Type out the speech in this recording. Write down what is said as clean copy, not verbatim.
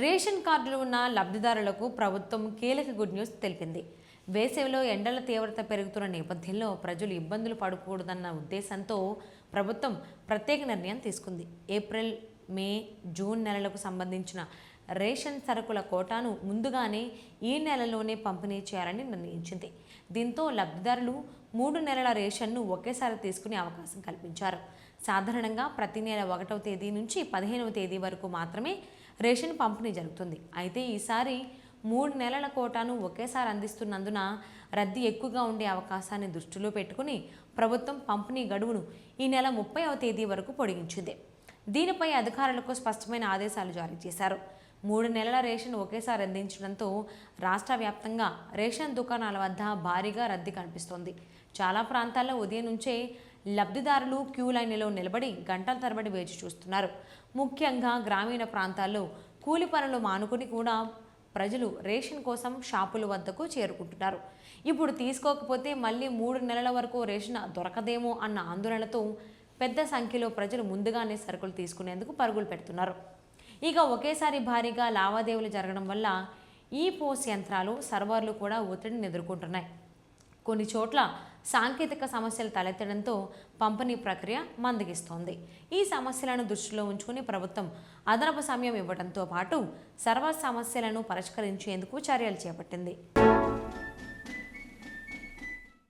Ration కార్డులు ఉన్న లబ్ధిదారులకు ప్రభుత్వం కీలక గుడ్ న్యూస్ తెలిపింది. వేసవిలో ఎండల తీవ్రత పెరుగుతున్న నేపథ్యంలో ప్రజలు ఇబ్బందులు పడకూడదన్న ఉద్దేశంతో ప్రభుత్వం ప్రత్యేక నిర్ణయం తీసుకుంది. ఏప్రిల్, మే, జూన్ నెలలకు సంబంధించిన రేషన్ సరుకుల కోటాను ముందుగానే ఈ నెలలోనే పంపిణీ చేయాలని నిర్ణయించింది. దీంతో లబ్ధిదారులు 3 నెలల రేషన్ను ఒకేసారి తీసుకునే అవకాశం కల్పించారు. సాధారణంగా ప్రతి నెల 1వ తేదీ నుంచి 15వ తేదీ వరకు మాత్రమే రేషన్ పంపిణీ జరుగుతుంది. అయితే ఈసారి 3 నెలల కోటాను ఒకేసారి అందిస్తున్నందున రద్దీ ఎక్కువగా ఉండే అవకాశాన్ని దృష్టిలో పెట్టుకుని ప్రభుత్వం పంపిణీ గడువును ఈ నెల 30వ తేదీ వరకు పొడిగించింది. దీనిపై అధికారులకు స్పష్టమైన ఆదేశాలు జారీ చేశారు. 3 నెలల రేషన్ ఒకేసారి అందించడంతో రాష్ట్ర వ్యాప్తంగా రేషన్ దుకాణాల వద్ద భారీగా రద్దీ కనిపిస్తోంది. చాలా ప్రాంతాల్లో ఉదయం నుంచే లబ్ధిదారులు క్యూ లైన్లో నిలబడి గంటల తరబడి వేచి చూస్తున్నారు. ముఖ్యంగా గ్రామీణ ప్రాంతాల్లో కూలి పనులు మానుకుని కూడా ప్రజలు రేషన్ కోసం షాపుల వద్దకు చేరుకుంటున్నారు. ఇప్పుడు తీసుకోకపోతే మళ్ళీ 3 నెలల వరకు రేషన్ దొరకదేమో అన్న ఆందోళనతో పెద్ద సంఖ్యలో ప్రజలు ముందుగానే సరుకులు తీసుకునేందుకు పరుగులు పెడుతున్నారు. ఇక ఒకేసారి భారీగా లావాదేవీలు జరగడం వల్ల ఈ పోస్ యంత్రాలు, సర్వర్లు కూడా ఒత్తిడిని ఎదుర్కొంటున్నాయి. కొన్ని చోట్ల సాంకేతిక సమస్యలు తలెత్తడంతో పంపిణీ ప్రక్రియ మందగిస్తోంది. ఈ సమస్యలను దృష్టిలో ఉంచుకుని ప్రభుత్వం అదనపు సమయం ఇవ్వడంతో పాటు సర్వర్ సమస్యలను పరిష్కరించేందుకు చర్యలు చేపట్టింది.